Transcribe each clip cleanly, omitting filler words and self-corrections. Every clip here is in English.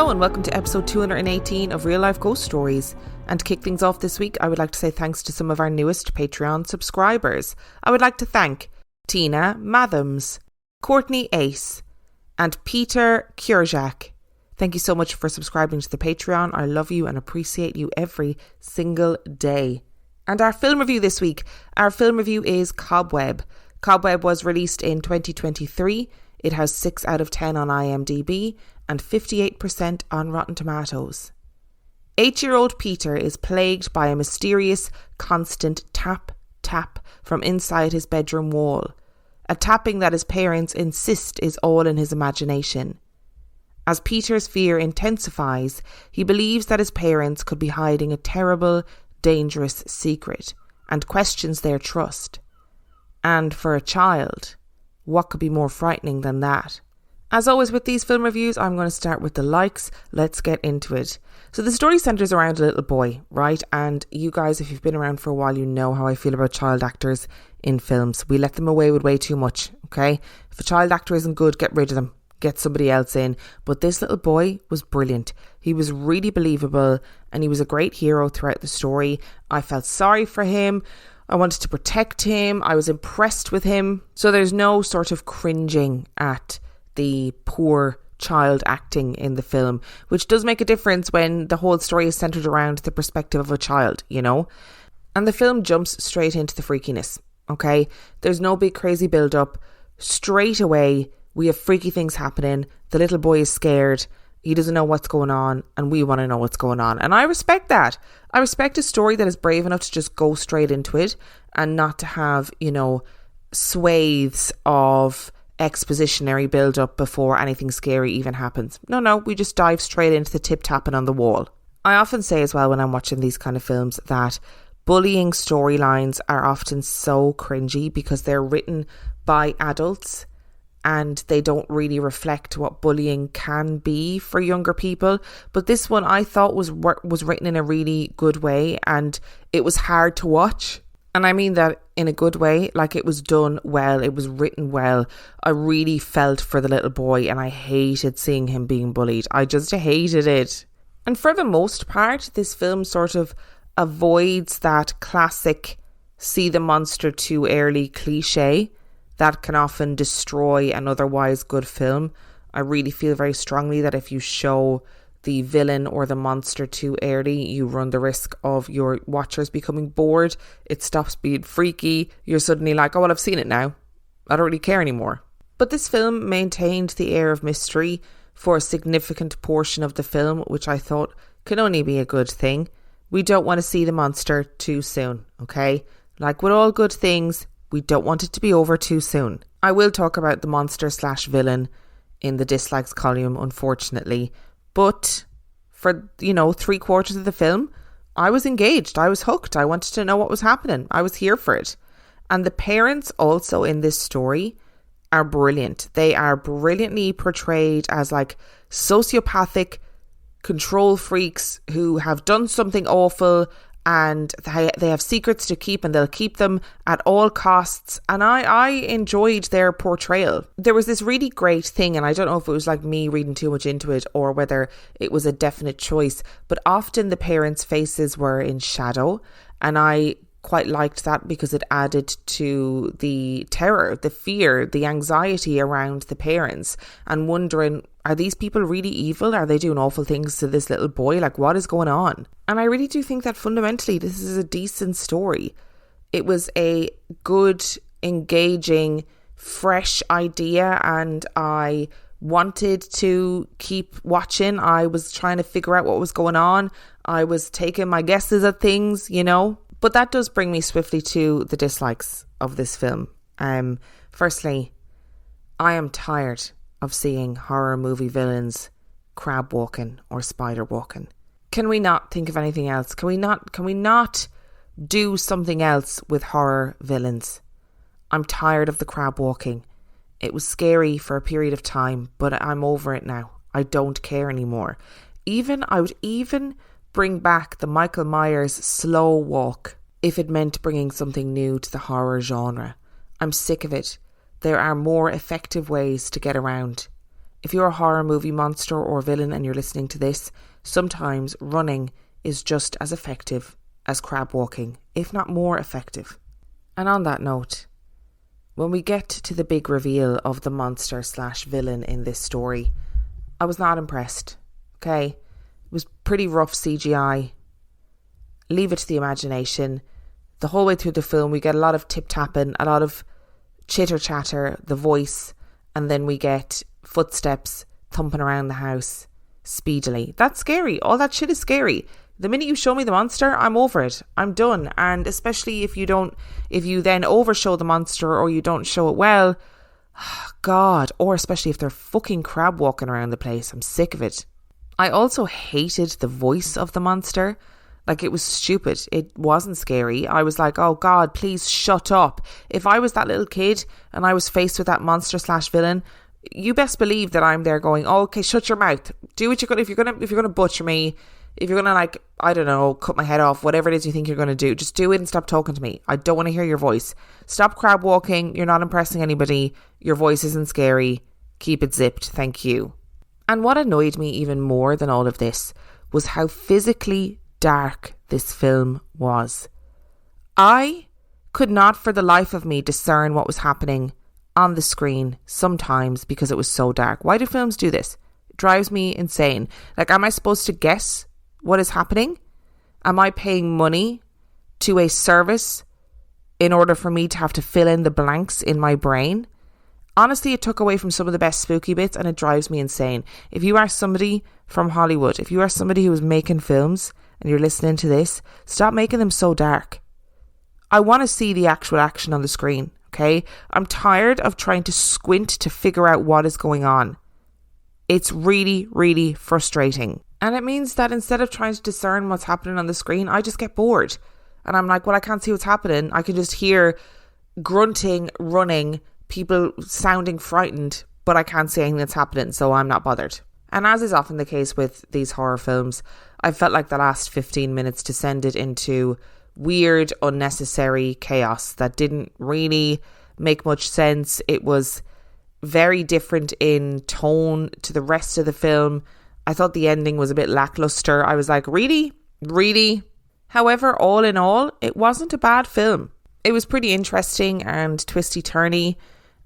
Hello and welcome to episode 218 of Real Life Ghost Stories. And to kick things off this week, I would like to say thanks to some of our newest Patreon subscribers. I would like to thank Tina Mathams, Courtney Ace, and Peter Kurjak. Thank you so much for subscribing to the Patreon. I love you and appreciate you every single day. And our film review this week. Our film review is Cobweb. Cobweb was released in 2023. It has 6 out of 10 on IMDb and 58% on Rotten Tomatoes. 8-year-old Peter is plagued by a mysterious, constant tap, tap from inside his bedroom wall. A tapping that his parents insist is all in his imagination. As Peter's fear intensifies, he believes that his parents could be hiding a terrible, dangerous secret and questions their trust. And for a child, what could be more frightening than that? As always with these film reviews, I'm going to start with the likes. Let's get into it. So the story centres around a little boy, right? And you guys, if you've been around for a while, you know how I feel about child actors in films. We let them away with way too much, okay? If a child actor isn't good, get rid of them. Get somebody else in. But this little boy was brilliant. He was really believable and he was a great hero throughout the story. I felt sorry for him. I wanted to protect him. I was impressed with him. So there's no sort of cringing at the poor child acting in the film, which does make a difference when the whole story is centred around the perspective of a child, you know? And the film jumps straight into the freakiness, okay? There's no big crazy build up. Straight away, we have freaky things happening. The little boy is scared. He doesn't know what's going on and we want to know what's going on. And I respect that. I respect a story that is brave enough to just go straight into it and not to have, you know, swathes of expositionary build up before anything scary even happens. No, we just dive straight into the tip tapping on the wall. I often say as well when I'm watching these kind of films that bullying storylines are often so cringy because they're written by adults and they don't really reflect what bullying can be for younger people. But this one I thought was written in a really good way and it was hard to watch. And I mean that in a good way, like it was done well, it was written well. I really felt for the little boy and I hated seeing him being bullied. I just hated it. And for the most part, this film sort of avoids that classic see the monster too early cliche that can often destroy an otherwise good film. I really feel very strongly that if you show the villain or the monster too early, you run the risk of your watchers becoming bored. It stops being freaky. You're suddenly like, oh, well, I've seen it now. I don't really care anymore. But this film maintained the air of mystery for a significant portion of the film, which I thought can only be a good thing. We don't want to see the monster too soon, okay? Like with all good things, we don't want it to be over too soon. I will talk about the monster/villain in the dislikes column, unfortunately. But for, 3/4 of the film, I was engaged. I was hooked. I wanted to know what was happening. I was here for it. And the parents also in this story are brilliant. They are brilliantly portrayed as like sociopathic control freaks who have done something awful and they have secrets to keep and they'll keep them at all costs. And I enjoyed their portrayal. There was this really great thing, and I don't know if it was like me reading too much into it or whether it was a definite choice, but often the parents' faces were in shadow, and I quite liked that because it added to the terror, the fear, the anxiety around the parents and wondering, are these people really evil? Are they doing awful things to this little boy? Like, what is going on? And I really do think that fundamentally this is a decent story. It was a good, engaging, fresh idea and I wanted to keep watching. I was trying to figure out what was going on. I was taking my guesses at things, But that does bring me swiftly to the dislikes of this film. Firstly, I am tired of seeing horror movie villains crab walking or spider walking. Can we not think of anything else? Can we not do something else with horror villains? I'm tired of the crab walking. It was scary for a period of time, but I'm over it now. I don't care anymore. I would even bring back the Michael Myers slow walk if it meant bringing something new to the horror genre. I'm sick of it. There are more effective ways to get around. if you're a horror movie monster or villain and you're listening to this, sometimes running is just as effective as crab walking, if not more effective. And on that note, when we get to the big reveal of the monster/villain in this story, I was not impressed. Okay? It was pretty rough CGI. Leave it to the imagination. The whole way through the film, we get a lot of tip-tapping, a lot of chitter-chatter, the voice, and then we get footsteps thumping around the house speedily. That's scary. All that shit is scary. The minute you show me the monster, I'm over it. I'm done. And especially if you then overshow the monster or you don't show it well, God, or especially if they're fucking crab walking around the place. I'm sick of it. I also hated the voice of the monster. Like, it was stupid. It wasn't scary. I was like, oh God, please shut up. If I was that little kid and I was faced with that monster/villain, you best believe that I'm there going, oh, okay, shut your mouth. Do what you're gonna, if you're gonna butcher me, if you're gonna, like, I don't know, cut my head off, whatever it is you think you're gonna do, just do it and stop talking to me. I don't want to hear your voice. Stop crab walking. You're not impressing anybody. Your voice isn't scary. Keep it zipped. Thank you. And what annoyed me even more than all of this was how physically dark this film was. I could not for the life of me discern what was happening on the screen sometimes because it was so dark. Why do films do this? It drives me insane. Like, am I supposed to guess what is happening? Am I paying money to a service in order for me to have to fill in the blanks in my brain? Honestly, it took away from some of the best spooky bits and it drives me insane. If you are somebody from Hollywood, if you are somebody who is making films and you're listening to this, stop making them so dark. I want to see the actual action on the screen, okay? I'm tired of trying to squint to figure out what is going on. It's really, really frustrating. And it means that instead of trying to discern what's happening on the screen, I just get bored. And I'm like, well, I can't see what's happening. I can just hear grunting, running, people sounding frightened, but I can't see anything that's happening, so I'm not bothered. And as is often the case with these horror films, I felt like the last 15 minutes descended into weird, unnecessary chaos that didn't really make much sense. It was very different in tone to the rest of the film. I thought the ending was a bit lackluster. I was like, really? Really? However, all in all, it wasn't a bad film. It was pretty interesting and twisty-turny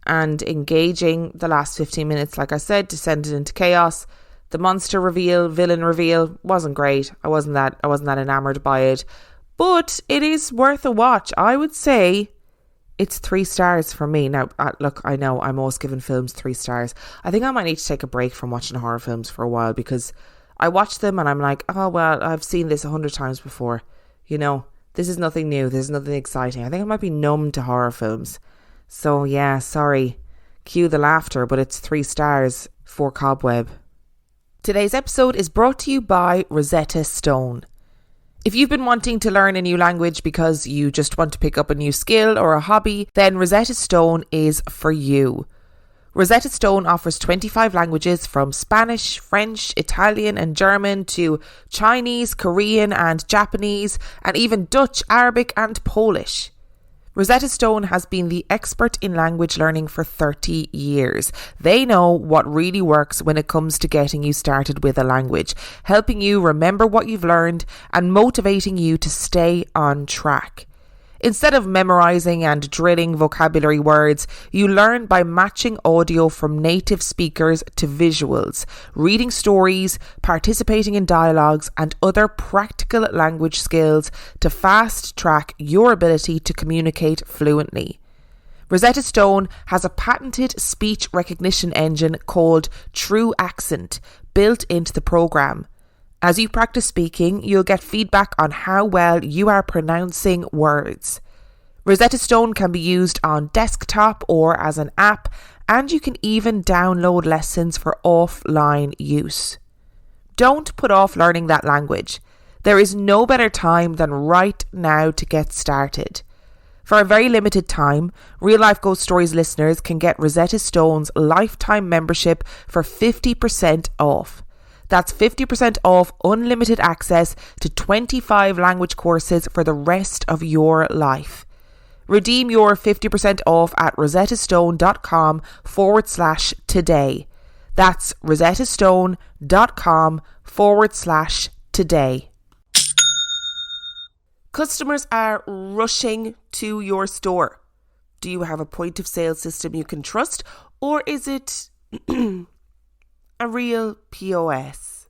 and engaging. The last 15 minutes, like I said, descended into chaos. The monster reveal, villain reveal wasn't great. I wasn't that enamored by it. But it is worth a watch. I would say it's 3 stars for me. Now, look, I know I'm always giving films 3 stars. I think I might need to take a break from watching horror films for a while because I watch them and I'm like, oh, well, I've seen this 100 times before. You know, this is nothing new. This is nothing exciting. I think I might be numb to horror films. So, yeah, sorry. Cue the laughter, but it's 3 stars for Cobweb. Today's episode is brought to you by Rosetta Stone. If you've been wanting to learn a new language because you just want to pick up a new skill or a hobby, then Rosetta Stone is for you. Rosetta Stone offers 25 languages from Spanish, French, Italian and German to Chinese, Korean and Japanese, and even Dutch, Arabic and Polish. Rosetta Stone has been the expert in language learning for 30 years. They know what really works when it comes to getting you started with a language, helping you remember what you've learned and motivating you to stay on track. Instead of memorizing and drilling vocabulary words, you learn by matching audio from native speakers to visuals, reading stories, participating in dialogues, and other practical language skills to fast track your ability to communicate fluently. Rosetta Stone has a patented speech recognition engine called True Accent built into the program. As you practice speaking, you'll get feedback on how well you are pronouncing words. Rosetta Stone can be used on desktop or as an app, and you can even download lessons for offline use. Don't put off learning that language. There is no better time than right now to get started. For a very limited time, Real Life Ghost Stories listeners can get Rosetta Stone's lifetime membership for 50% off. That's 50% off unlimited access to 25 language courses for the rest of your life. Redeem your 50% off at rosettastone.com/today. That's rosettastone.com/today. Customers are rushing to your store. Do you have a point of sale system you can trust, or is it a real POS?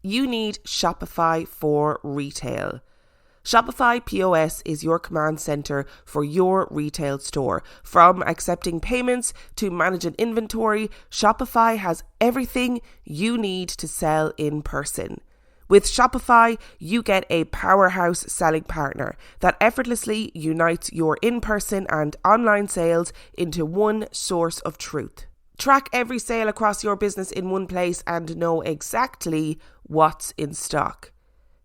You need Shopify for retail. Shopify POS is your command center for your retail store. From accepting payments to managing inventory, Shopify has everything you need to sell in person. With Shopify, you get a powerhouse selling partner that effortlessly unites your in-person and online sales into one source of truth. Track every sale across your business in one place and know exactly what's in stock.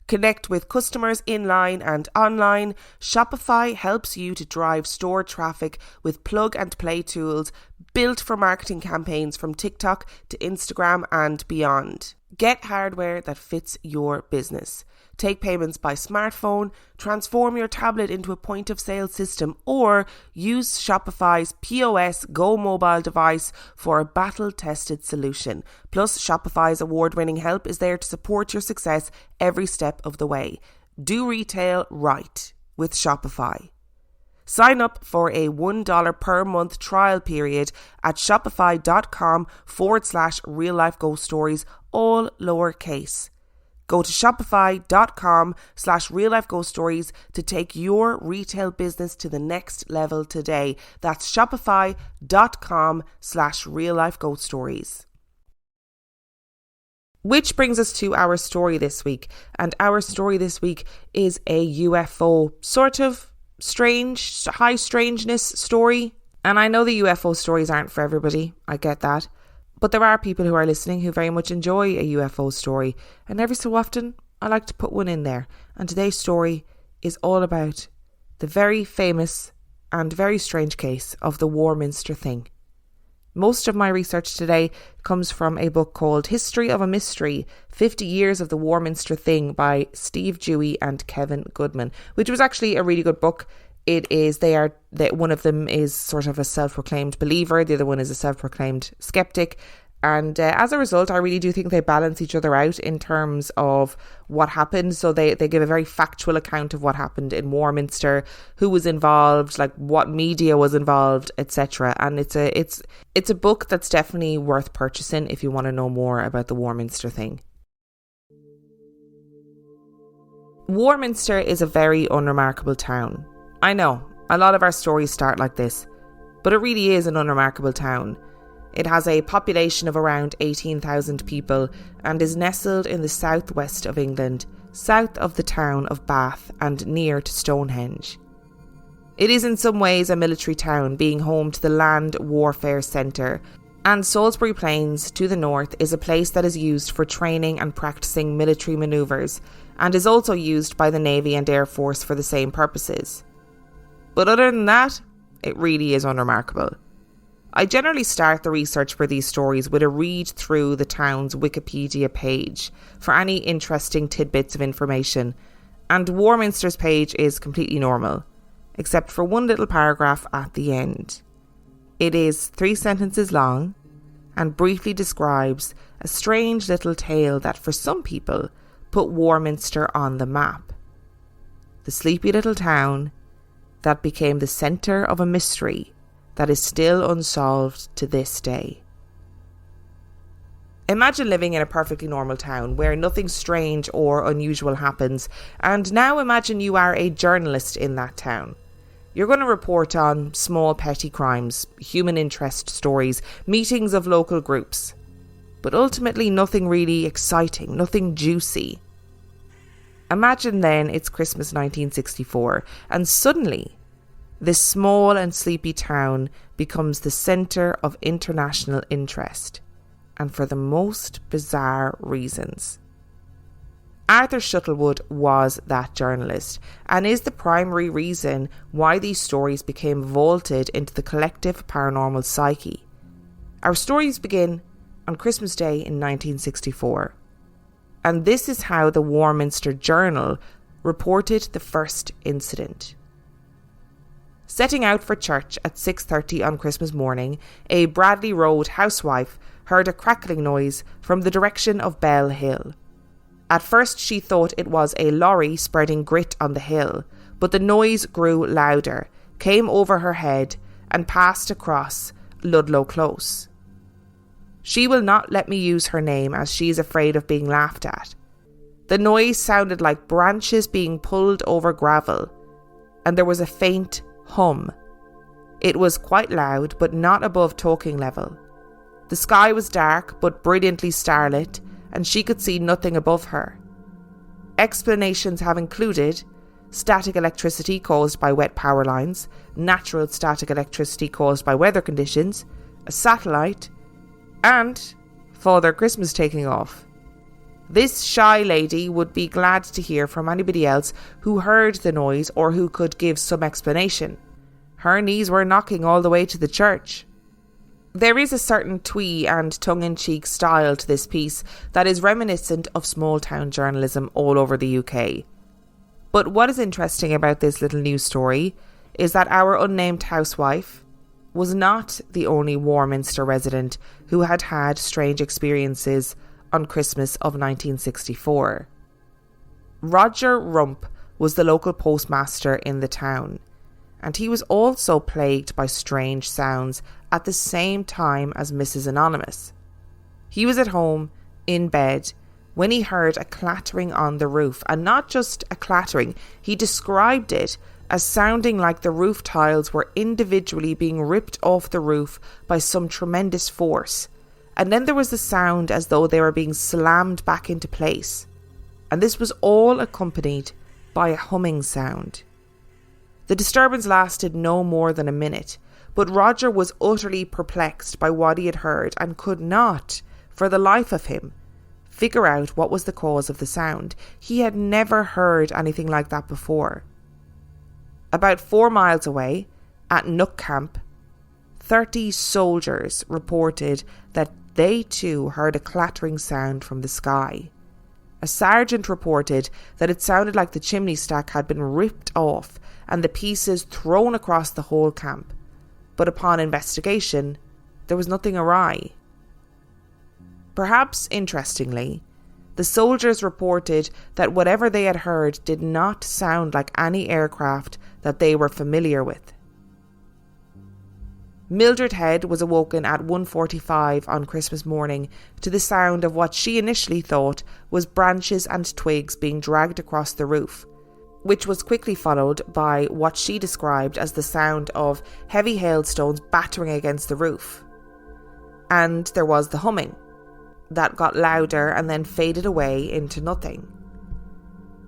Connect with customers in-line and online. Shopify helps you to drive store traffic with plug-and-play tools built for marketing campaigns from TikTok to Instagram and beyond. Get hardware that fits your business. Take payments by smartphone, transform your tablet into a point-of-sale system, or use Shopify's POS Go mobile device for a battle-tested solution. Plus, Shopify's award-winning help is there to support your success every step of the way. Do retail right with Shopify. Sign up for a $1 per month trial period at shopify.com/real-life-ghost-stories, all lowercase. Go to shopify.com/real-life-ghost-stories to take your retail business to the next level today. That's shopify.com/real-life-ghost-stories. Which brings us to our story this week. And our story this week is a UFO sort of strange, high strangeness story. And I know the UFO stories aren't for everybody. I get that. But there are people who are listening who very much enjoy a UFO story. And every so often, I like to put one in there. And today's story is all about the very famous and very strange case of the Warminster thing. Most of my research today comes from a book called History of a Mystery, 50 Years of the Warminster Thing by Steve Dewey and Kevin Goodman, which was actually a really good book. One of them is sort of a self-proclaimed believer, the other one is a self-proclaimed skeptic. And as a result, I really do think they balance each other out in terms of what happened. So they give a very factual account of what happened in Warminster, who was involved, like what media was involved, etc. And it's a book that's definitely worth purchasing if you want to know more about the Warminster thing. Warminster is a very unremarkable town. I know, a lot of our stories start like this, but it really is an unremarkable town. It has a population of around 18,000 people and is nestled in the southwest of England, south of the town of Bath and near to Stonehenge. It is in some ways a military town, being home to the Land Warfare Centre, and Salisbury Plains to the north is a place that is used for training and practicing military manoeuvres, and is also used by the Navy and Air Force for the same purposes. But other than that, it really is unremarkable. I generally start the research for these stories with a read through the town's Wikipedia page for any interesting tidbits of information, and Warminster's page is completely normal, except for one little paragraph at the end. It is 3 sentences long and briefly describes a strange little tale that for some people put Warminster on the map. The sleepy little town that became the centre of a mystery that is still unsolved to this day. Imagine living in a perfectly normal town where nothing strange or unusual happens, and now imagine you are a journalist in that town. You're going to report on small petty crimes, human interest stories, meetings of local groups, but ultimately nothing really exciting, nothing juicy. Imagine then it's Christmas 1964, and suddenly this small and sleepy town becomes the centre of international interest, and for the most bizarre reasons. Arthur Shuttlewood was that journalist, and is the primary reason why these stories became vaulted into the collective paranormal psyche. Our stories begin on Christmas Day in 1964, and this is how the Warminster Journal reported the first incident. Setting out for church at 6:30 on Christmas morning, a Bradley Road housewife heard a crackling noise from the direction of Bell Hill. At first she thought it was a lorry spreading grit on the hill, but the noise grew louder, came over her head and passed across Ludlow Close. She will not let me use her name as she is afraid of being laughed at. The noise sounded like branches being pulled over gravel, and there was a faint hum. It was quite loud, but not above talking level. The sky was dark, but brilliantly starlit, and she could see nothing above her. Explanations have included static electricity caused by wet power lines, natural static electricity caused by weather conditions, a satellite, and Father Christmas taking off. This shy lady would be glad to hear from anybody else who heard the noise or who could give some explanation. Her knees were knocking all the way to the church. There is a certain twee and tongue-in-cheek style to this piece that is reminiscent of small-town journalism all over the UK. But what is interesting about this little news story is that our unnamed housewife was not the only Warminster resident who had had strange experiences on Christmas of 1964. Roger Rump was the local postmaster in the town, and he was also plagued by strange sounds at the same time as Mrs. Anonymous. He was at home, in bed, when he heard a clattering on the roof, and not just a clattering, he described it as sounding like the roof tiles were individually being ripped off the roof by some tremendous force, and then there was the sound as though they were being slammed back into place, and this was all accompanied by a humming sound. The disturbance lasted no more than a minute, but Roger was utterly perplexed by what he had heard and could not, for the life of him, figure out what was the cause of the sound. He had never heard anything like that before. About 4 miles away, at Nook Camp, 30 soldiers reported that they too heard a clattering sound from the sky. A sergeant reported that it sounded like the chimney stack had been ripped off and the pieces thrown across the whole camp, but upon investigation, there was nothing awry. Perhaps interestingly, the soldiers reported that whatever they had heard did not sound like any aircraft that they were familiar with. Mildred Head was awoken at 1:45 on Christmas morning to the sound of what she initially thought was branches and twigs being dragged across the roof, which was quickly followed by what she described as the sound of heavy hailstones battering against the roof. And there was the humming that got louder and then faded away into nothing.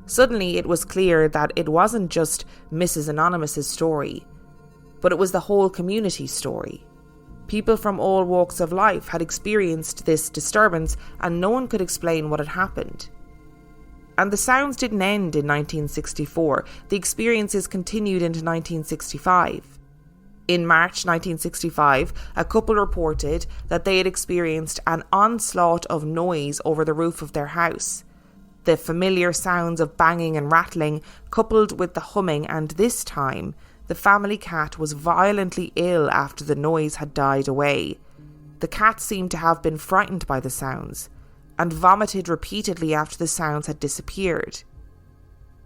Suddenly it was clear that it wasn't just Mrs. Anonymous's story, but it was the whole community's story. People from all walks of life had experienced this disturbance and no one could explain what had happened. And the sounds didn't end in 1964. The experiences continued into 1965. In March 1965, a couple reported that they had experienced an onslaught of noise over the roof of their house. The familiar sounds of banging and rattling, coupled with the humming, and this time, the family cat was violently ill after the noise had died away. The cat seemed to have been frightened by the sounds, and vomited repeatedly after the sounds had disappeared.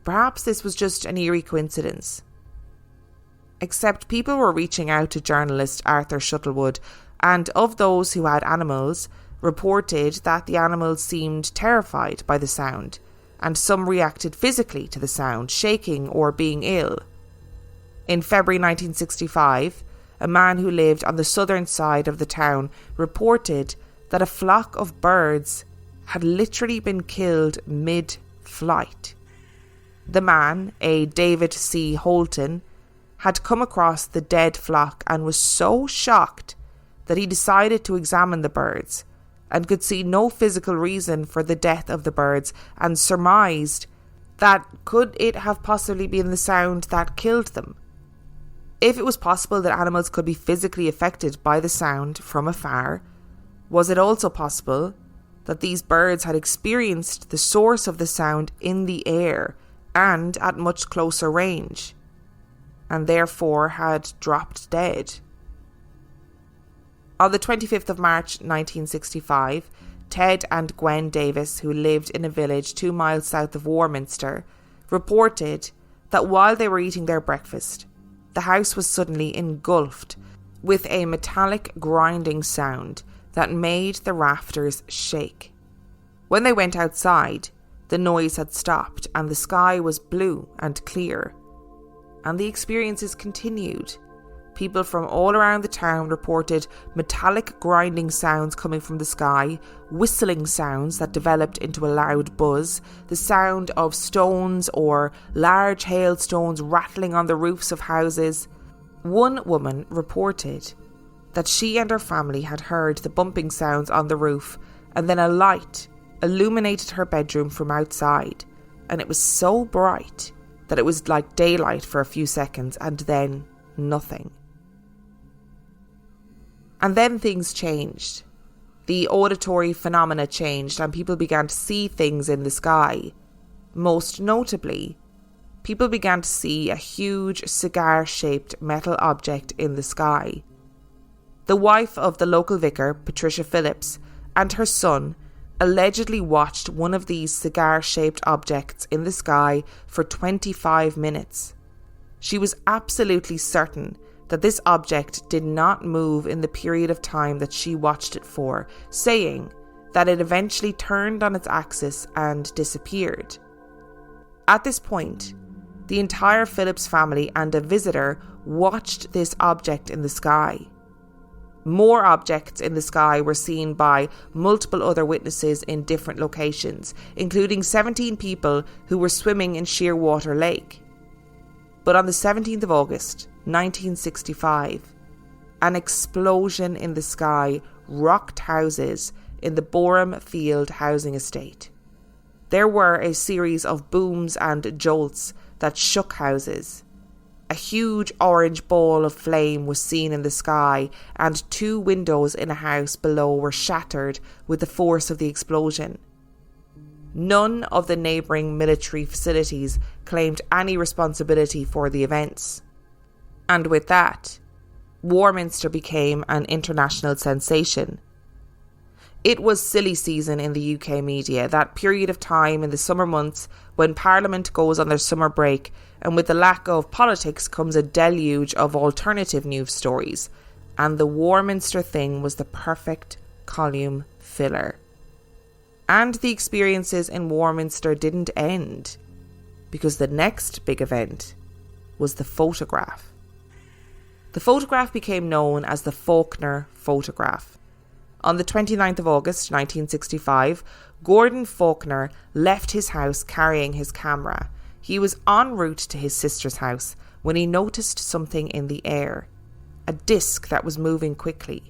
Perhaps this was just an eerie coincidence. Except people were reaching out to journalist Arthur Shuttlewood, and of those who had animals, reported that the animals seemed terrified by the sound, and some reacted physically to the sound, shaking or being ill. In February 1965, a man who lived on the southern side of the town reported that a flock of birds had literally been killed mid-flight. The man, a David C. Holton, had come across the dead flock and was so shocked that he decided to examine the birds and could see no physical reason for the death of the birds and surmised that could it have possibly been the sound that killed them? If it was possible that animals could be physically affected by the sound from afar, was it also possible that these birds had experienced the source of the sound in the air and at much closer range, and therefore had dropped dead? On the 25th of March 1965, Ted and Gwen Davis, who lived in a village 2 miles south of Warminster, reported that while they were eating their breakfast, the house was suddenly engulfed with a metallic grinding sound that made the rafters shake. When they went outside, the noise had stopped and the sky was blue and clear. And the experiences continued. People from all around the town reported metallic grinding sounds coming from the sky, whistling sounds that developed into a loud buzz, the sound of stones or large hailstones rattling on the roofs of houses. One woman reported that she and her family had heard the bumping sounds on the roof, and then a light illuminated her bedroom from outside, and it was so bright that it was like daylight for a few seconds, and then nothing. And then things changed. The auditory phenomena changed and people began to see things in the sky. Most notably, people began to see a huge cigar-shaped metal object in the sky. The wife of the local vicar, Patricia Phillips, and her son allegedly watched one of these cigar-shaped objects in the sky for 25 minutes. She was absolutely certain that this object did not move in the period of time that she watched it for, saying that it eventually turned on its axis and disappeared. At this point, the entire Phillips family and a visitor watched this object in the sky. More objects in the sky were seen by multiple other witnesses in different locations, including 17 people who were swimming in Sheerwater Lake. But on the 17th of August, 1965, an explosion in the sky rocked houses in the Boreham Field housing estate. There were a series of booms and jolts that shook houses. A huge orange ball of flame was seen in the sky, and 2 windows in a house below were shattered with the force of the explosion. None of the neighbouring military facilities claimed any responsibility for the events. And with that, Warminster became an international sensation. It was silly season in the UK media, that period of time in the summer months when Parliament goes on their summer break, and with the lack of politics comes a deluge of alternative news stories, and the Warminster thing was the perfect column filler. And the experiences in Warminster didn't end, because the next big event was the photograph. The photograph became known as the Faulkner photograph. On the 29th of August 1965, Gordon Faulkner left his house carrying his camera. He was en route to his sister's house when he noticed something in the air, a disc that was moving quickly.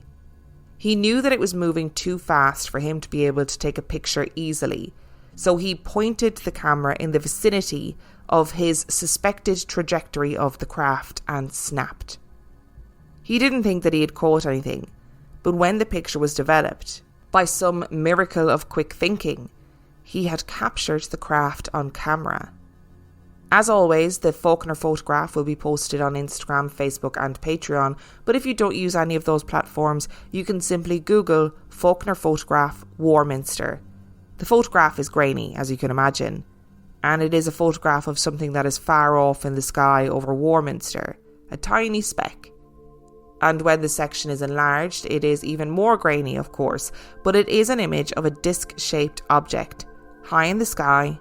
He knew that it was moving too fast for him to be able to take a picture easily, so he pointed the camera in the vicinity of his suspected trajectory of the craft and snapped. He didn't think that he had caught anything, but when the picture was developed, by some miracle of quick thinking, he had captured the craft on camera. As always, the Faulkner photograph will be posted on Instagram, Facebook and Patreon, but if you don't use any of those platforms, you can simply Google Faulkner photograph Warminster. The photograph is grainy, as you can imagine, and it is a photograph of something that is far off in the sky over Warminster, a tiny speck. And when the section is enlarged, it is even more grainy, of course, but it is an image of a disc-shaped object, high in the sky,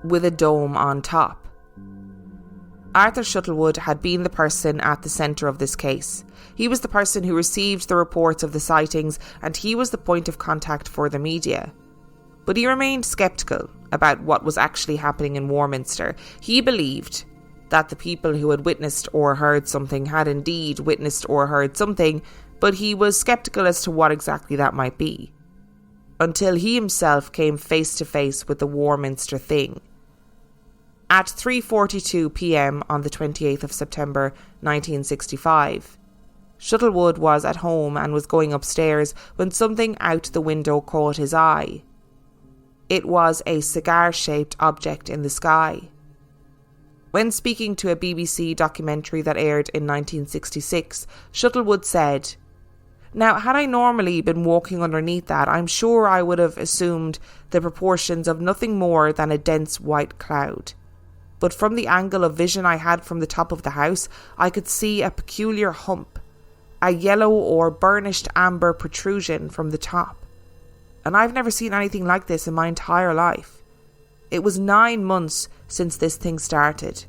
with a dome on top. Arthur Shuttlewood had been the person at the centre of this case. He was the person who received the reports of the sightings, and he was the point of contact for the media. But he remained sceptical about what was actually happening in Warminster. He believed that the people who had witnessed or heard something had indeed witnessed or heard something, but he was sceptical as to what exactly that might be, until he himself came face to face with the Warminster thing. At 3:42 p.m. on the 28th of September 1965, Shuttlewood was at home and was going upstairs when something out the window caught his eye. It was a cigar-shaped object in the sky. When speaking to a BBC documentary that aired in 1966, Shuttlewood said, Now, had I normally been walking underneath that, I'm sure I would have assumed the proportions of nothing more than a dense white cloud. But from the angle of vision I had from the top of the house, I could see a peculiar hump, a yellow or burnished amber protrusion from the top. And I've never seen anything like this in my entire life. It was 9 months since this thing started.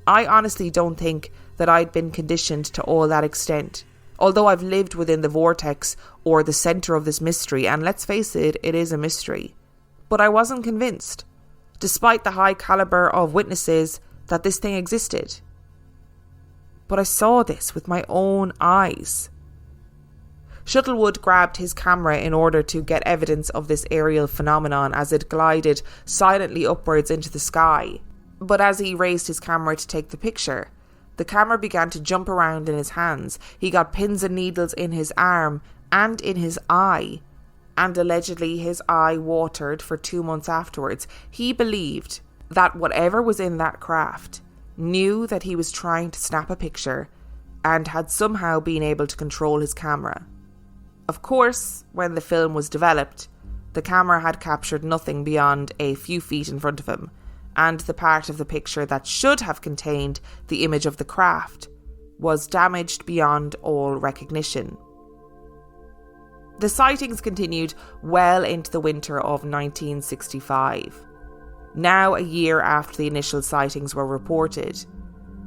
I honestly don't think that I'd been conditioned to all that extent, although I've lived within the vortex or the centre of this mystery, and let's face it, it is a mystery. But I wasn't convinced, despite the high calibre of witnesses, that this thing existed. But I saw this with my own eyes. Shuttlewood grabbed his camera in order to get evidence of this aerial phenomenon as it glided silently upwards into the sky. But as he raised his camera to take the picture, the camera began to jump around in his hands. He got pins and needles in his arm and in his eye, and allegedly his eye watered for 2 months afterwards. He believed that whatever was in that craft knew that he was trying to snap a picture and had somehow been able to control his camera. Of course, when the film was developed, the camera had captured nothing beyond a few feet in front of him, and the part of the picture that should have contained the image of the craft was damaged beyond all recognition. The sightings continued well into the winter of 1965. Now a year after the initial sightings were reported.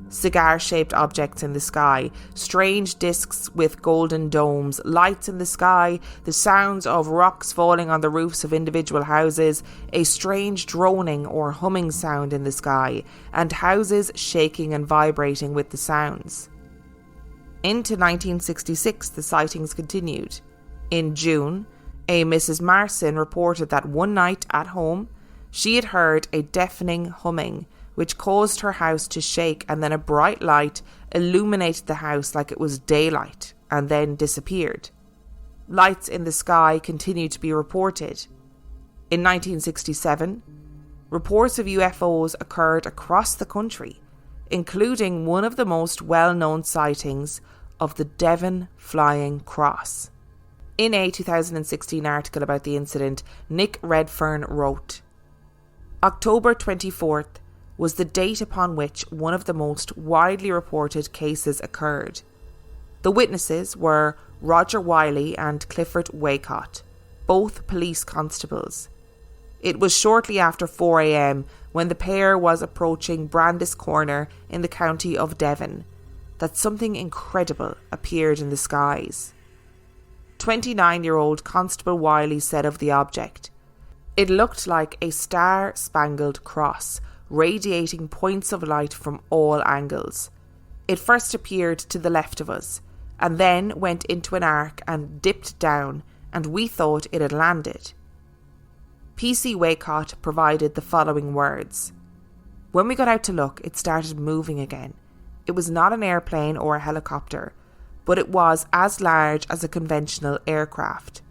Cigar-shaped objects in the sky, strange discs with golden domes, lights in the sky, the sounds of rocks falling on the roofs of individual houses, a strange droning or humming sound in the sky, and houses shaking and vibrating with the sounds. Into 1966, the sightings continued. In June, a Mrs. Marson reported that one night at home, she had heard a deafening humming, which caused her house to shake, and then a bright light illuminated the house like it was daylight and then disappeared. Lights in the sky continued to be reported. In 1967, reports of UFOs occurred across the country, including one of the most well-known sightings of the Devon Flying Cross. In a 2016 article about the incident, Nick Redfern wrote, October 24th was the date upon which one of the most widely reported cases occurred. The witnesses were Roger Wiley and Clifford Waycott, both police constables. It was shortly after 4 a.m. when the pair was approaching Brandis Corner in the county of Devon that something incredible appeared in the skies. 29-year-old Constable Wiley said of the object, "It looked like a star-spangled cross, radiating points of light from all angles. It first appeared to the left of us, and then went into an arc and dipped down, and we thought it had landed." PC Waycott provided the following words. "When we got out to look, it started moving again. It was not an airplane or a helicopter, but it was as large as a conventional aircraft."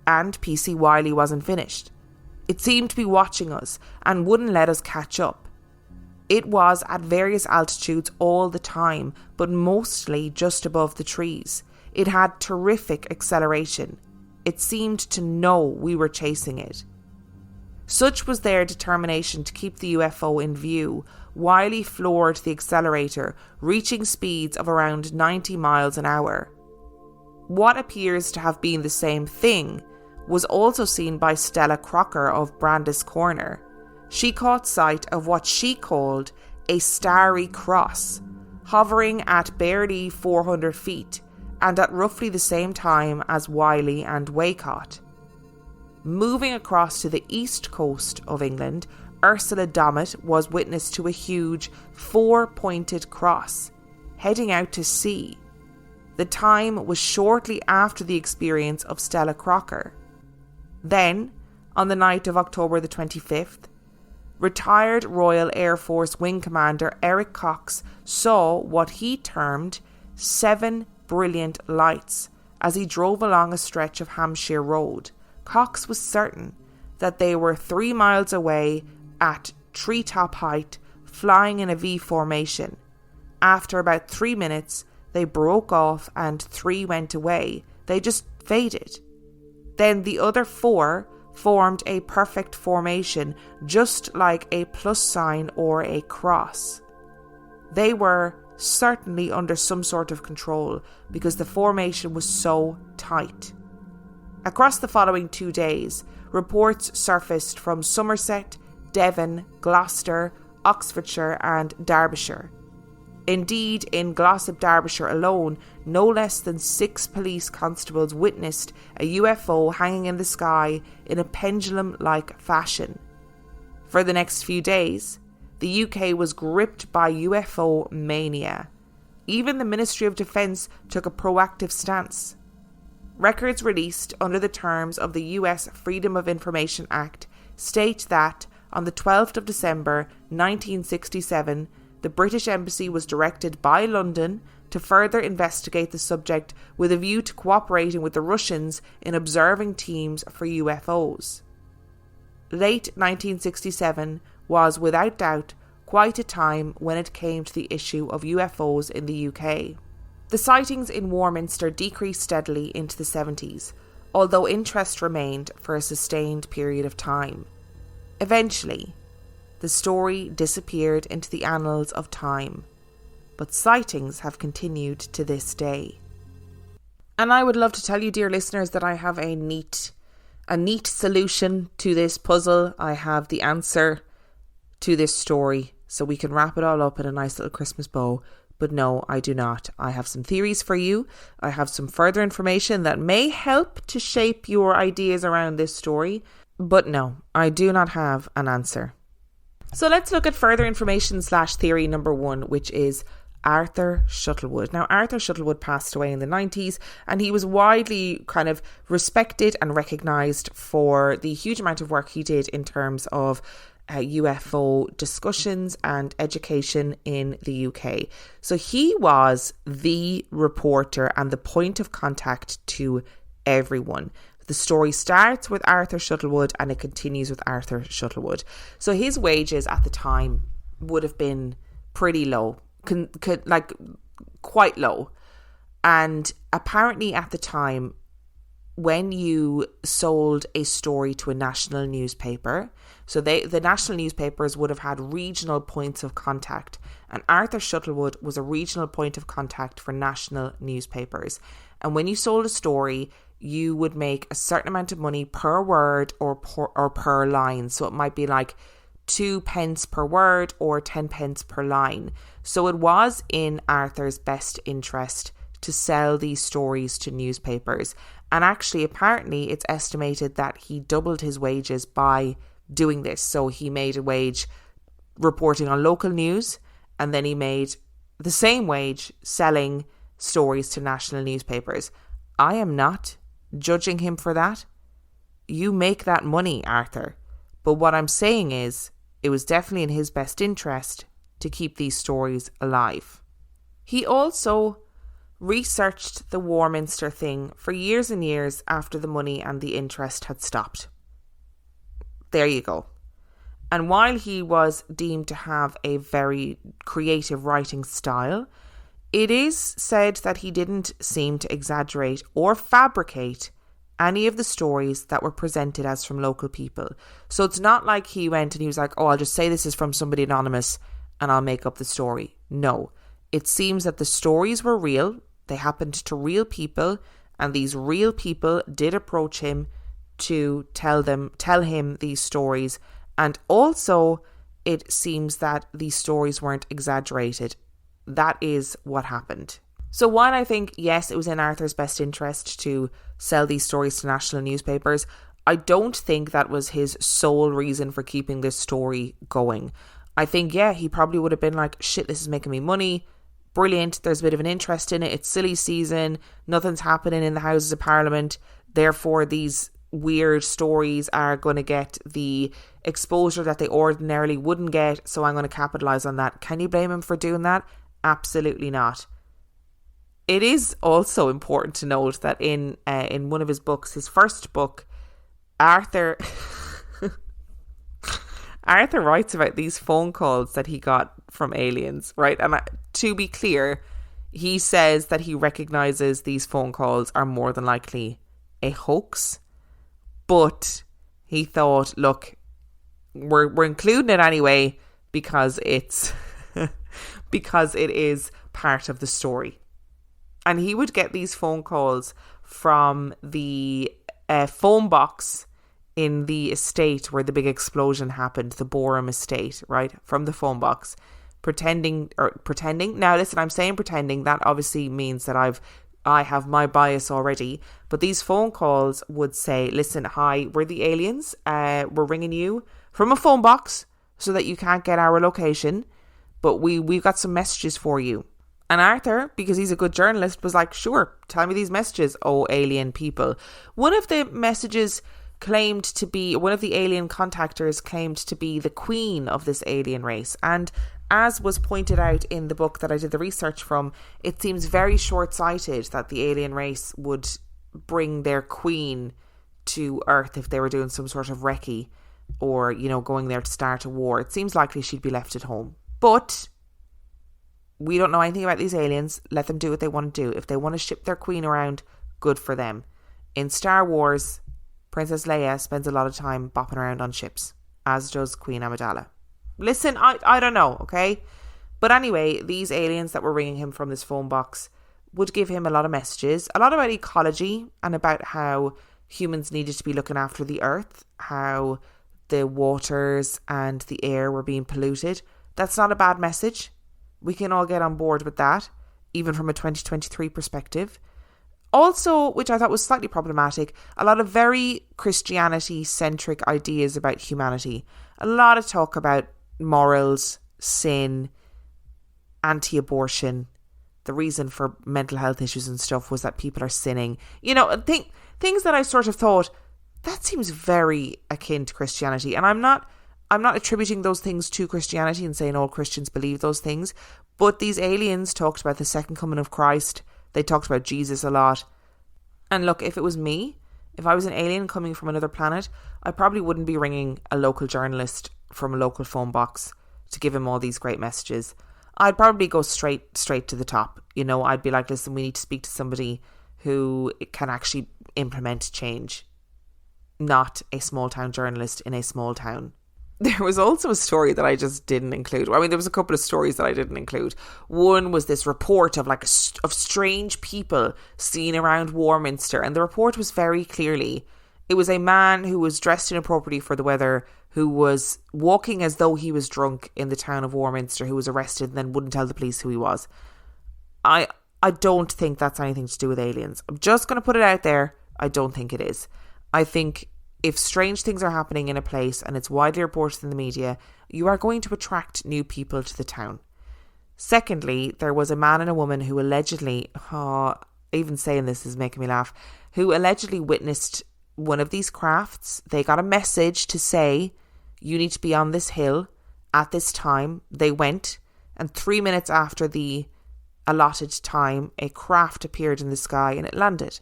And PC Wiley wasn't finished. "It seemed to be watching us and wouldn't let us catch up. It was at various altitudes all the time, but mostly just above the trees. It had terrific acceleration. It seemed to know we were chasing it." Such was their determination to keep the UFO in view. Wiley floored the accelerator, reaching speeds of around 90 miles an hour. What appears to have been the same thing was also seen by Stella Crocker of Brandis Corner. She caught sight of what she called a starry cross, hovering at barely 400 feet and at roughly the same time as Wiley and Waycott. Moving across to the east coast of England, Ursula Dommett was witness to a huge 4-pointed cross heading out to sea. The time was shortly after the experience of Stella Crocker. Then, on the night of October the 25th, retired Royal Air Force Wing Commander Eric Cox saw what he termed 7 brilliant lights as he drove along a stretch of Hampshire Road. Cox was certain that they were 3 miles away at treetop height, flying in a V formation. After about 3 minutes, they broke off and 3 went away, They just faded. Then the other 4 formed a perfect formation, just like a plus sign or a cross. They were certainly under some sort of control because the formation was so tight. Across the following 2 days, reports surfaced from Somerset, Devon, Gloucester, Oxfordshire and Derbyshire. Indeed, in Glossop, Derbyshire alone, no less than 6 police constables witnessed a UFO hanging in the sky in a pendulum-like fashion. For the next few days, the UK was gripped by UFO mania. Even the Ministry of Defence took a proactive stance. Records released under the terms of the US Freedom of Information Act state that on the 12th of December 1967, the British Embassy was directed by London to further investigate the subject with a view to cooperating with the Russians in observing teams for UFOs. Late 1967 was, without doubt, quite a time when it came to the issue of UFOs in the UK. The sightings in Warminster decreased steadily into the 70s, although interest remained for a sustained period of time. Eventually, the story disappeared into the annals of time, but sightings have continued to this day. And I would love to tell you, dear listeners, that I have a neat solution to this puzzle. I have the answer to this story, so we can wrap it all up in a nice little Christmas bow. But no, I do not. I have some theories for you. I have some further information that may help to shape your ideas around this story. But no, I do not have an answer. So let's look at further information / theory number 1, which is Arthur Shuttlewood. Now, Arthur Shuttlewood passed away in the 90s, and he was widely kind of respected and recognised for the huge amount of work he did in terms of UFO discussions and education in the UK. So he was the reporter and the point of contact to everyone. The story starts with Arthur Shuttlewood and it continues with Arthur Shuttlewood. So his wages at the time would have been pretty low, like quite low. And apparently at the time, when you sold a story to a national newspaper, so the national newspapers would have had regional points of contact, and Arthur Shuttlewood was a regional point of contact for national newspapers. And when you sold a story, you would make a certain amount of money per word or per line. So it might be like 2 pence per word or 10 pence per line. So it was in Arthur's best interest to sell these stories to newspapers. And actually, apparently, it's estimated that he doubled his wages by doing this. So he made a wage reporting on local news, and then he made the same wage selling stories to national newspapers. I am not judging him for that. You make that money, Arthur. But what I'm saying is, it was definitely in his best interest to keep these stories alive. He also researched the Warminster thing for years and years after the money and the interest had stopped. There you go. And while he was deemed to have a very creative writing style, it is said that he didn't seem to exaggerate or fabricate any of the stories that were presented as from local people. So it's not like he went and he was like, oh, I'll just say this is from somebody anonymous and I'll make up the story. No, it seems that the stories were real. They happened to real people, and these real people did approach him to tell him these stories. And also, it seems that these stories weren't exaggerated. That is what happened. So while I think, yes, it was in Arthur's best interest to sell these stories to national newspapers, I don't think that was his sole reason for keeping this story going. I think, yeah, he probably would have been like, shit, this is making me money. Brilliant. There's a bit of an interest in it. It's silly season. Nothing's happening in the Houses of Parliament. Therefore, these weird stories are going to get the exposure that they ordinarily wouldn't get. So I'm going to capitalise on that. Can you blame him for doing that? Absolutely not. It is also important to note that in one of his books, his first book, Arthur writes about these phone calls that he got from aliens, right? And to be clear, He says that he recognises these phone calls are more than likely a hoax, but he thought, look, we're including it anyway because it's because it is part of the story. And he would get these phone calls from the phone box in the estate where the big explosion happened, the Borum estate, right? From the phone box. Pretending. Now listen, I'm saying pretending. That obviously means that I have my bias already. But these phone calls would say, listen, hi, we're the aliens. We're ringing you from a phone box so that you can't get our location. But we've got some messages for you. And Arthur, because he's a good journalist, was like, sure, tell me these messages, oh alien people. One of the messages claimed to be, one of the alien contactors claimed to be the queen of this alien race. And as was pointed out in the book that I did the research from, it seems very short-sighted that the alien race would bring their queen to Earth if they were doing some sort of recce or, you know, going there to start a war. It seems likely she'd be left at home. But we don't know anything about these aliens. Let them do what they want to do. If they want to ship their queen around, good for them. In Star Wars, Princess Leia spends a lot of time bopping around on ships, as does Queen Amidala. Listen, I don't know, okay? But anyway, these aliens that were ringing him from this phone box would give him a lot of messages, a lot about ecology and about how humans needed to be looking after the earth, how the waters and the air were being polluted. That's not a bad message. We can all get on board with that, even from a 2023 perspective. Also, which I thought was slightly problematic, a lot of very Christianity-centric ideas about humanity. A lot of talk about morals, sin, anti-abortion. The reason for mental health issues and stuff was that people are sinning. You know, things that I sort of thought, that seems very akin to Christianity. And I'm not attributing those things to Christianity and saying all Christians believe those things. But these aliens talked about the second coming of Christ. They talked about Jesus a lot. And look, if it was me, if I was an alien coming from another planet, I probably wouldn't be ringing a local journalist from a local phone box to give him all these great messages. I'd probably go straight to the top. You know, I'd be like, listen, we need to speak to somebody who can actually implement change, not a small town journalist in a small town. There was also a story that I just didn't include. I mean, there was a couple of stories that I didn't include. One was this report of of strange people seen around Warminster, and the report was very clearly, it was a man who was dressed inappropriately for the weather, who was walking as though he was drunk in the town of Warminster, who was arrested and then wouldn't tell the police who he was. I don't think that's anything to do with aliens. I'm just going to put it out there. I don't think it is. I think if strange things are happening in a place and it's widely reported in the media, you are going to attract new people to the town. Secondly, there was a man and a woman who allegedly, even saying this is making me laugh, who allegedly witnessed one of these crafts. They got a message to say, you need to be on this hill at this time. They went, and 3 minutes after the allotted time, a craft appeared in the sky and it landed.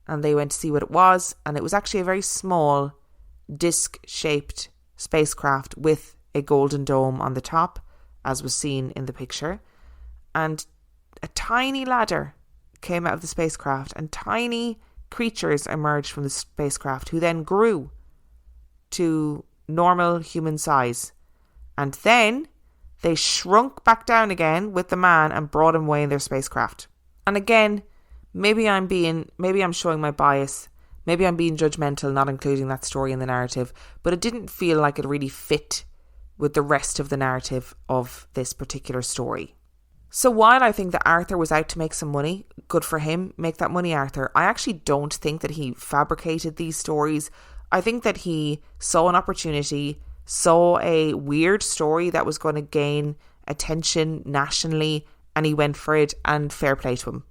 And they went to see what it was, and it was actually a very small disc-shaped spacecraft with a golden dome on the top, as was seen in the picture. And a tiny ladder came out of the spacecraft, and tiny creatures emerged from the spacecraft who then grew to normal human size. And then they shrunk back down again with the man and brought him away in their spacecraft. And again, maybe I'm showing my bias. Maybe I'm being judgmental, not including that story in the narrative, but it didn't feel like it really fit with the rest of the narrative of this particular story. So while I think that Arthur was out to make some money, good for him, make that money, Arthur, I actually don't think that he fabricated these stories. I think that he saw an opportunity, saw a weird story that was going to gain attention nationally, and he went for it, and fair play to him.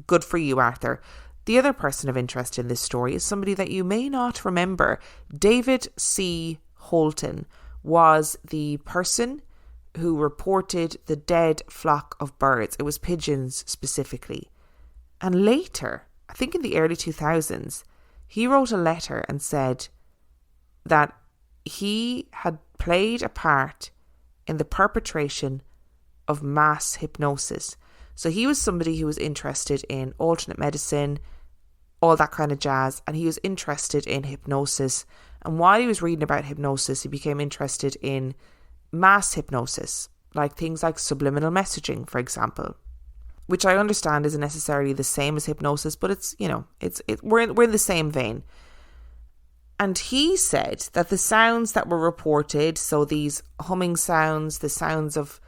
Good for you, Arthur. The other person of interest in this story is somebody that you may not remember. David C. Holton was the person who reported the dead flock of birds. It was pigeons specifically. And later, I think in the early 2000s, he wrote a letter and said that he had played a part in the perpetration of mass hypnosis. So he was somebody who was interested in alternate medicine, all that kind of jazz, and he was interested in hypnosis. And while he was reading about hypnosis, he became interested in mass hypnosis, like things like subliminal messaging, for example, which I understand isn't necessarily the same as hypnosis, but it's, we're in the same vein. And he said that the sounds that were reported, so these humming sounds, the sounds of,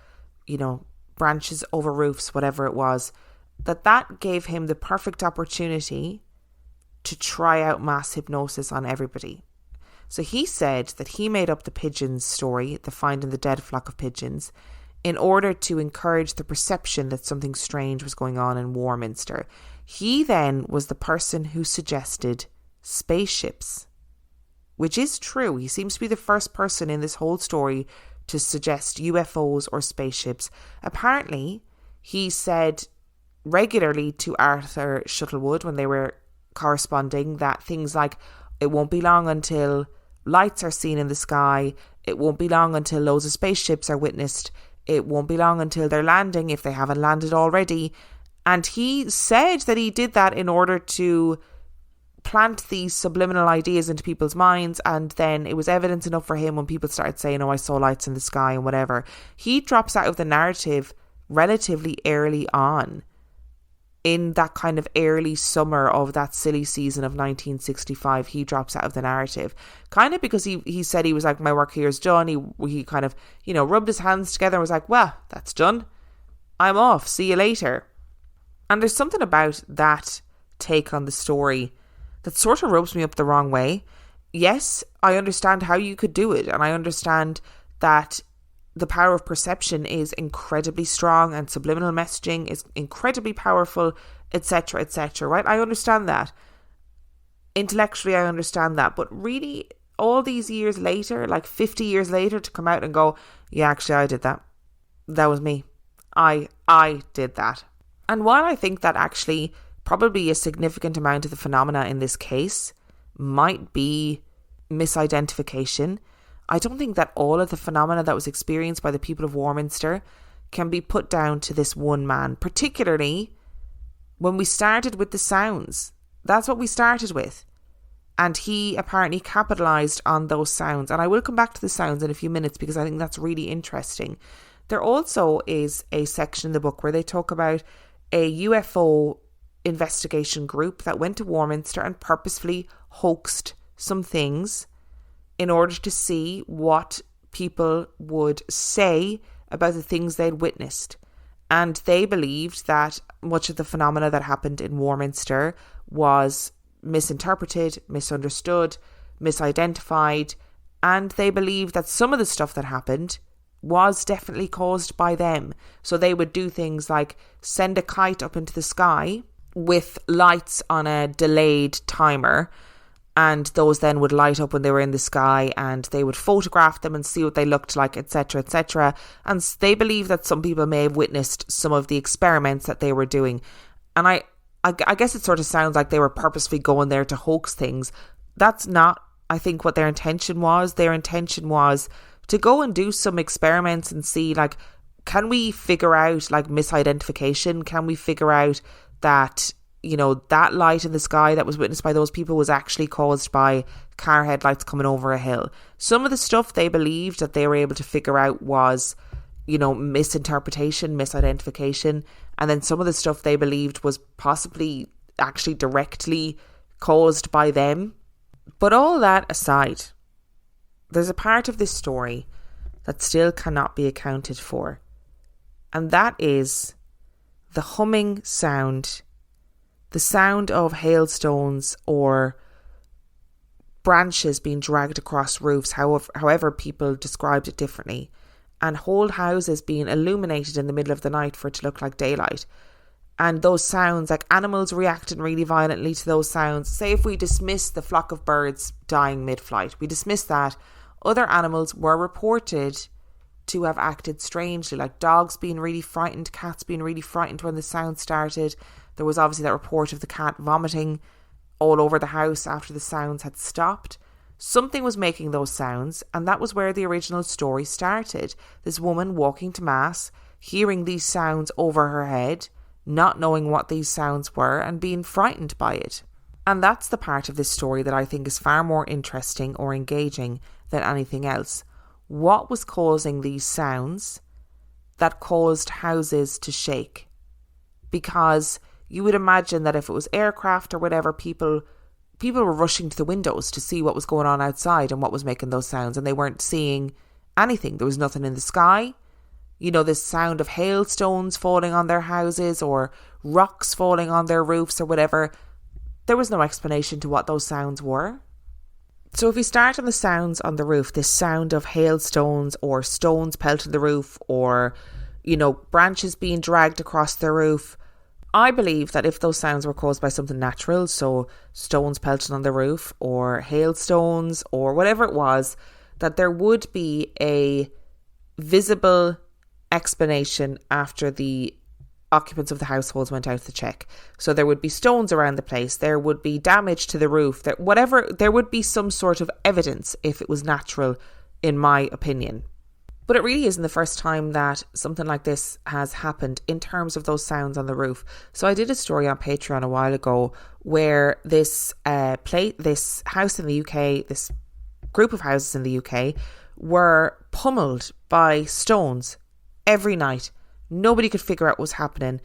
branches over roofs, whatever it was, that gave him the perfect opportunity to try out mass hypnosis on everybody. So he said that he made up the pigeons story, the finding the dead flock of pigeons, in order to encourage the perception that something strange was going on in Warminster. He then was the person who suggested spaceships, which is true. He seems to be the first person in this whole story to suggest UFOs or spaceships. Apparently, he said regularly to Arthur Shuttlewood when they were corresponding that things like, it won't be long until lights are seen in the sky, it won't be long until loads of spaceships are witnessed, it won't be long until they're landing if they haven't landed already. And he said that he did that in order to plant these subliminal ideas into people's minds, and then it was evidence enough for him when people started saying, oh, I saw lights in the sky and whatever. He drops out of the narrative relatively early on, in that kind of early summer of that silly season of 1965. He drops out of the narrative, kind of because he said he was like, my work here is done. He kind of, rubbed his hands together and was like, well, that's done. I'm off. See you later. And there's something about that take on the story that sort of rubs me up the wrong way. Yes, I understand how you could do it, and I understand that the power of perception is incredibly strong and subliminal messaging is incredibly powerful, etc., etc., right? I understand that. Intellectually, I understand that. But really, all these years later, like 50 years later, to come out and go, yeah, actually, I did that. That was me. I did that. And while I think that actually probably a significant amount of the phenomena in this case might be misidentification, I don't think that all of the phenomena that was experienced by the people of Warminster can be put down to this one man, particularly when we started with the sounds. That's what we started with. And he apparently capitalised on those sounds. And I will come back to the sounds in a few minutes because I think that's really interesting. There also is a section in the book where they talk about a UFO investigation group that went to Warminster and purposefully hoaxed some things in order to see what people would say about the things they'd witnessed. And they believed that much of the phenomena that happened in Warminster was misinterpreted, misunderstood, misidentified, and they believed that some of the stuff that happened was definitely caused by them. So they would do things like send a kite up into the sky with lights on a delayed timer, and those then would light up when they were in the sky, and they would photograph them and see what they looked like, etc., etc. And they believe that some people may have witnessed some of the experiments that they were doing. And I guess it sort of sounds like they were purposefully going there to hoax things. That's not, I think, what their intention was. Their intention was to go and do some experiments and see, like, can we figure out, like, misidentification? Can we figure out that, that light in the sky that was witnessed by those people was actually caused by car headlights coming over a hill? Some of the stuff they believed that they were able to figure out was, misinterpretation, misidentification. And then some of the stuff they believed was possibly actually directly caused by them. But all that aside, there's a part of this story that still cannot be accounted for. And that is the humming sound, the sound of hailstones or branches being dragged across roofs, however people described it differently, and whole houses being illuminated in the middle of the night for it to look like daylight. And those sounds, like animals reacting really violently to those sounds. Say if we dismiss the flock of birds dying mid-flight, we dismiss that, other animals were reported to have acted strangely, like dogs being really frightened, cats being really frightened when the sound started. There was obviously that report of the cat vomiting all over the house after the sounds had stopped. Something was making those sounds, and that was where the original story started. This woman walking to mass, hearing these sounds over her head, not knowing what these sounds were and being frightened by it. And that's the part of this story that I think is far more interesting or engaging than anything else. What was causing these sounds that caused houses to shake? Because you would imagine that if it was aircraft or whatever, people were rushing to the windows to see what was going on outside and what was making those sounds, and they weren't seeing anything. There was nothing in the sky. You know, this sound of hailstones falling on their houses or rocks falling on their roofs or whatever. There was no explanation to what those sounds were. So if we start on the sounds on the roof, this sound of hailstones or stones pelting the roof or, branches being dragged across the roof, I believe that if those sounds were caused by something natural, so stones pelting on the roof or hailstones or whatever it was, that there would be a visible explanation after the occupants of the households went out to check. So there would be stones around the place, there would be damage to the roof, there would be some sort of evidence if it was natural, in my opinion. But it really isn't the first time that something like this has happened in terms of those sounds on the roof. So I did a story on Patreon a while ago where this house in the UK, this group of houses in the UK, were pummeled by stones every night. Nobody could figure out what was happening.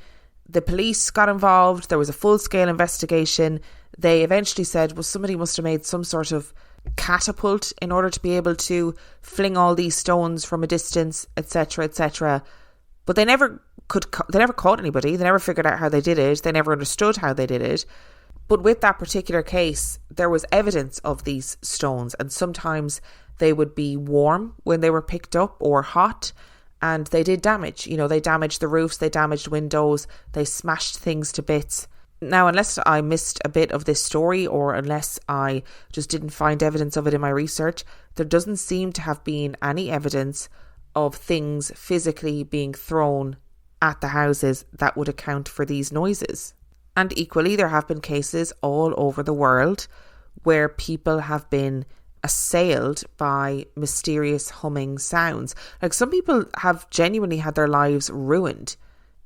The police got involved. There was a full-scale investigation. They eventually said, well, somebody must have made some sort of catapult in order to be able to fling all these stones from a distance, etc., etc. But they never caught anybody. They never figured out how they did it. They never understood how they did it. But with that particular case, there was evidence of these stones, and sometimes they would be warm when they were picked up or hot. And they did damage. They damaged the roofs, they damaged windows, they smashed things to bits. Now, unless I missed a bit of this story or unless I just didn't find evidence of it in my research, there doesn't seem to have been any evidence of things physically being thrown at the houses that would account for these noises. And equally, there have been cases all over the world where people have been assailed by mysterious humming sounds. Like, some people have genuinely had their lives ruined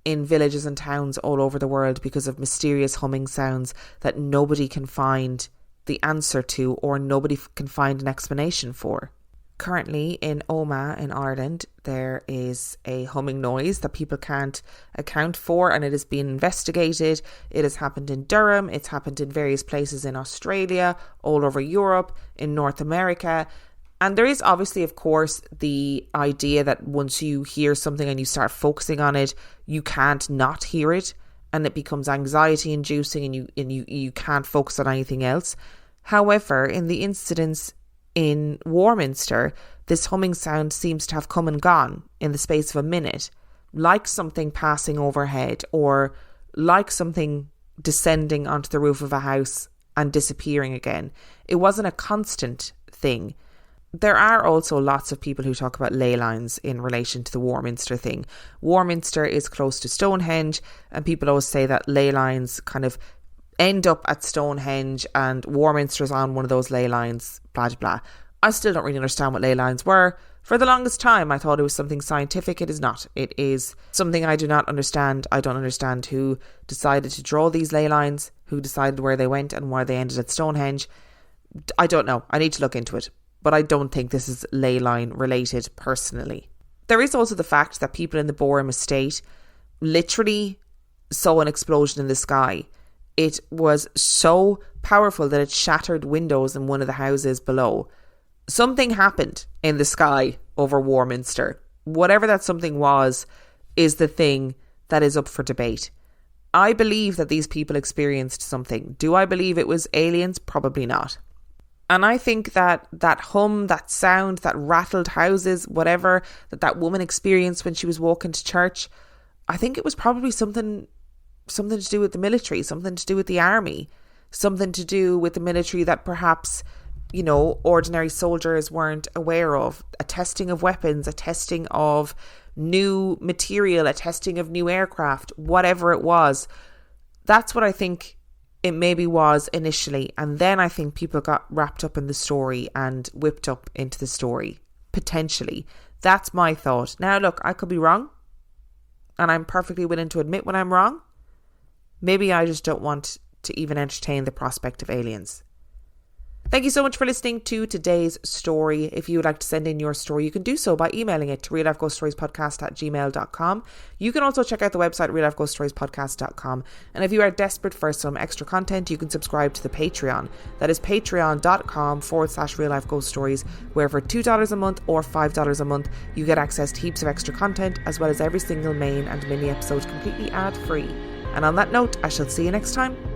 in villages and towns all over the world because of mysterious humming sounds that nobody can find the answer to or nobody can find an explanation for. Currently in Omagh in Ireland, there is a humming noise that people can't account for, and it is being investigated. It has happened in Durham, it's happened in various places in Australia, all over Europe, in North America. And there is obviously, of course, the idea that once you hear something and you start focusing on it, you can't not hear it, and it becomes anxiety inducing and you can't focus on anything else. However, in the incidents in Warminster, this humming sound seems to have come and gone in the space of a minute, like something passing overhead or like something descending onto the roof of a house and disappearing again. It wasn't a constant thing. There are also lots of people who talk about ley lines in relation to the Warminster thing. Warminster is close to Stonehenge, and people always say that ley lines kind of end up at Stonehenge and Warminster's on one of those ley lines, blah, blah, blah. I still don't really understand what ley lines were. For the longest time, I thought it was something scientific. It is not. It is something I do not understand. I don't understand who decided to draw these ley lines, who decided where they went and why they ended at Stonehenge. I don't know. I need to look into it. But I don't think this is ley line related personally. There is also the fact that people in the Boreham estate literally saw an explosion in the sky. It was so powerful that it shattered windows in one of the houses below. Something happened in the sky over Warminster. Whatever that something was is the thing that is up for debate. I believe that these people experienced something. Do I believe it was aliens? Probably not. And I think that hum, that sound, that rattled houses, whatever, that woman experienced when she was walking to church, I think it was probably something to do with the military, something to do with the army, something to do with the military that perhaps, ordinary soldiers weren't aware of. A testing of weapons, a testing of new material, a testing of new aircraft, whatever it was. That's what I think it maybe was initially. And then I think people got wrapped up in the story and whipped up into the story, potentially. That's my thought. Now, look, I could be wrong. and I'm perfectly willing to admit when I'm wrong. Maybe I just don't want to even entertain the prospect of aliens. Thank you so much for listening to today's story. If you would like to send in your story, you can do so by emailing it to reallifeghoststoriespodcast@gmail.com. You can also check out the website reallifeghoststoriespodcast.com. And if you are desperate for some extra content, you can subscribe to the Patreon. That is patreon.com/reallifeghoststories, where for $2 a month or $5 a month, you get access to heaps of extra content, as well as every single main and mini episode completely ad-free. And on that note, I shall see you next time.